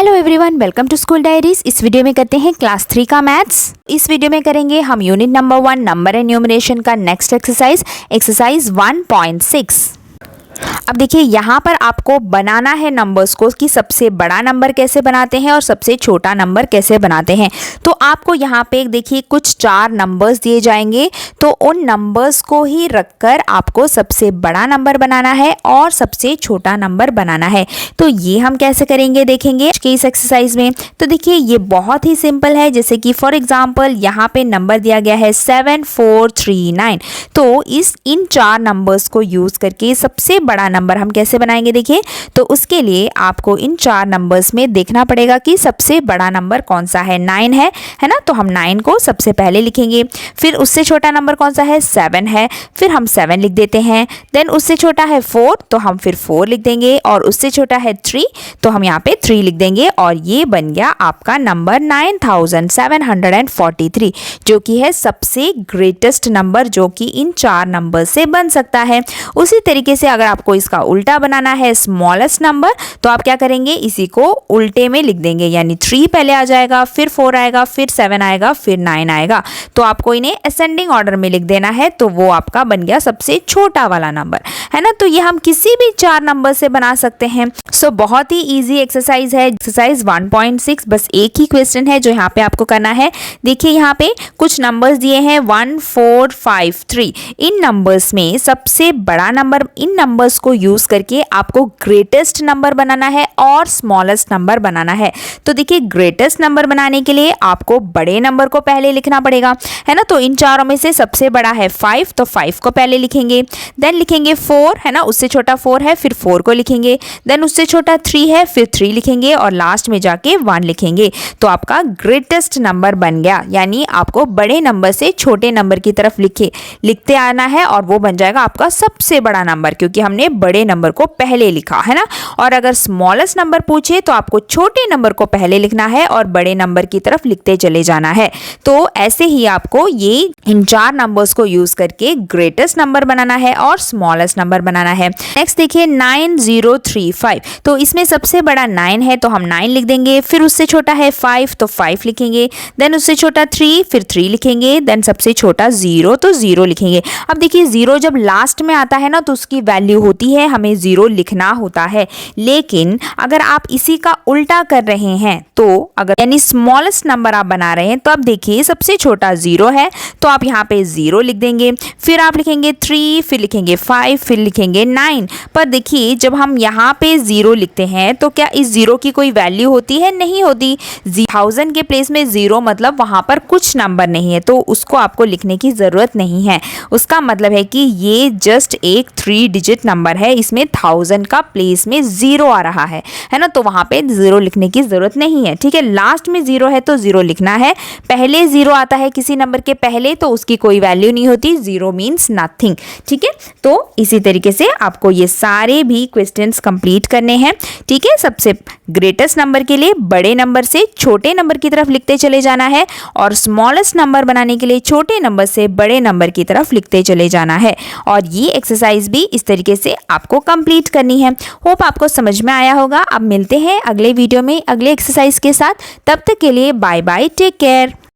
Hello everyone, welcome to school diaries. इस video में करते हैं क्लास 3 का मैथ्स। इस वीडियो में करेंगे हम unit number 1 number and numeration का नेक्स्ट एक्सरसाइज 1.6। अब देखिए यहाँ पर आपको बनाना है नंबर्स को कि सबसे बड़ा नंबर कैसे बनाते हैं और सबसे छोटा नंबर कैसे बनाते हैं। तो आपको यहाँ पे देखिए कुछ 4 नंबर्स दिए जाएंगे, तो उन नंबर्स को ही रखकर आपको सबसे बड़ा नंबर बनाना है और सबसे छोटा नंबर बनाना है। तो ये हम कैसे करेंगे देखेंगे इस एक्सरसाइज में। तो देखिए ये बहुत ही सिंपल है। जैसे कि फॉर एग्जाम्पल यहाँ पे नंबर दिया गया है 7439। तो इन 4 नंबर्स को यूज करके सबसे बड़ा नंबर हम कैसे बनाएंगे देखिए। तो उसके लिए आपको इन 4 नंबर्स में देखना पड़ेगा कि सबसे बड़ा नंबर कौन सा है। 9 है ना, तो हम 9 को सबसे पहले लिखेंगे। फिर उससे छोटा नंबर कौन सा है, 7 है, फिर हम 7 लिख देते हैं। देन उससे छोटा है 4, तो हम फिर 4 लिख देंगे। और उससे छोटा है 3, तो हम यहाँ पे 3 लिख देंगे। और ये बन गया आपका नंबर 9743, जो कि है सबसे ग्रेटेस्ट नंबर जो कि इन 4 नंबर से बन सकता है। उसी तरीके से अगर आपको इसका उल्टा बनाना है स्मॉलेस्ट नंबर, तो आप क्या करेंगे, इसी को उल्टे में लिख देंगे। यानी 3 पहले आ जाएगा, फिर 4 आएगा, फिर 7 आएगा, फिर 9 आएगा। तो आपको इन्हें असेंडिंग ऑर्डर में लिख देना है। तो वो आपका बन गया सबसे छोटा वाला नंबर, है ना। तो ये हम किसी भी 4 नंबर से बना सकते हैं। सो बहुत ही इजी एक्सरसाइज है, एक्सरसाइज 1.6। बस एक ही क्वेश्चन है जो यहाँ पे आपको करना है। देखिए यहाँ पे कुछ नंबर्स दिए हैं 1 4 5 3। इन नंबर्स में सबसे बड़ा नंबर, इन नंबर्स को यूज करके आपको ग्रेटेस्ट नंबर बनाना है और स्मॉलेस्ट नंबर बनाना है। तो देखिए ग्रेटेस्ट नंबर बनाने के लिए आपको बड़े नंबर को पहले लिखना पड़ेगा, है ना। तो इन चारों में से सबसे बड़ा है 5, तो 5 को पहले लिखेंगे। देन लिखेंगे 4, है ना, उससे छोटा 4 है, फिर 4 को लिखेंगे। देन उससे छोटा 3 है, फिर 3 लिखेंगे और लास्ट में जाके 1 लिखेंगे। तो आपका ग्रेटेस्ट नंबर बन गया। यानी आपको बड़े नंबर से छोटे नंबर की तरफ लिखते आना है और वो बन जाएगा आपका सबसे बड़ा नंबर, क्योंकि हमने बड़े नंबर को पहले लिखा, है ना। और अगर स्मॉलेस्ट नंबर पूछे तो आपको छोटे नंबर को पहले लिखना है और बड़े नंबर की तरफ लिखते चले जाना है। तो ऐसे ही आपको ये इन 4 नंबर्स को यूज करके ग्रेटेस्ट नंबर बनाना है और स्मॉलेस्ट नंबर बनाना है। नेक्स्ट देखिए 9035। तो इसमें सबसे बड़ा 9 है, तो हम 9 लिख देंगे। फिर उससे छोटा है 5, तो 5 लिखेंगे। देन उससे छोटा 3, फिर 3 लिखेंगे। देन सबसे छोटा 0, तो 0 लिखेंगे। अब देखिए 0 जब लास्ट में आता है ना, तो उसकी वैल्यू होती है, हमें 0 लिखना होता है। लेकिन अगर आप इसी का उल्टा कर रहे हैं, तो अगर यानी स्मॉलेस्ट नंबर आप बना रहे हैं, तो अब देखिए सबसे छोटा 0 है, तो आप यहाँ पे 0 लिख देंगे। फिर आप लिखेंगे 3, फिर लिखेंगे 5, फिर लिखेंगे 9। पर देखिए जब हम यहाँ पे 0 लिखते हैं, तो क्या इस 0 की कोई वैल्यू होती है? नहीं होती। 1000 के प्लेस में 0 मतलब वहाँ पर कुछ नंबर नहीं है, तो उसको आपको लिखने की ज़रूरत नहीं है। उसका मतलब है कि ये जस्ट एक 3 डिजिट नंबर है, इसमें 1000 का प्लेस में 0 आ रहा है ना। तो वहाँ पे 0 लिखने की ज़रूरत नहीं है, ठीक है। लास्ट में 0 है तो 0 लिखना है। पहले 0 आता है किसी नंबर के पहले, तो उसकी कोई वैल्यू नहीं होती। 0 मीन्स नथिंग, ठीक है। तो इसी तरीके से आपको ये सारे भी क्वेश्चंस कंप्लीट करने हैं, ठीक है। सबसे ग्रेटेस्ट नंबर के लिए बड़े नंबर से छोटे नंबर की तरफ लिखते चले जाना है और स्मॉलेस्ट नंबर बनाने के लिए छोटे नंबर से बड़े नंबर की तरफ लिखते चले जाना है। और ये एक्सरसाइज भी इस तरीके से आपको कंप्लीट करनी है। होप आपको समझ में आया होगा। अब मिलते हैं अगले वीडियो में अगले एक्सरसाइज के साथ। तब तक के लिए बाय बाय, टेक केयर।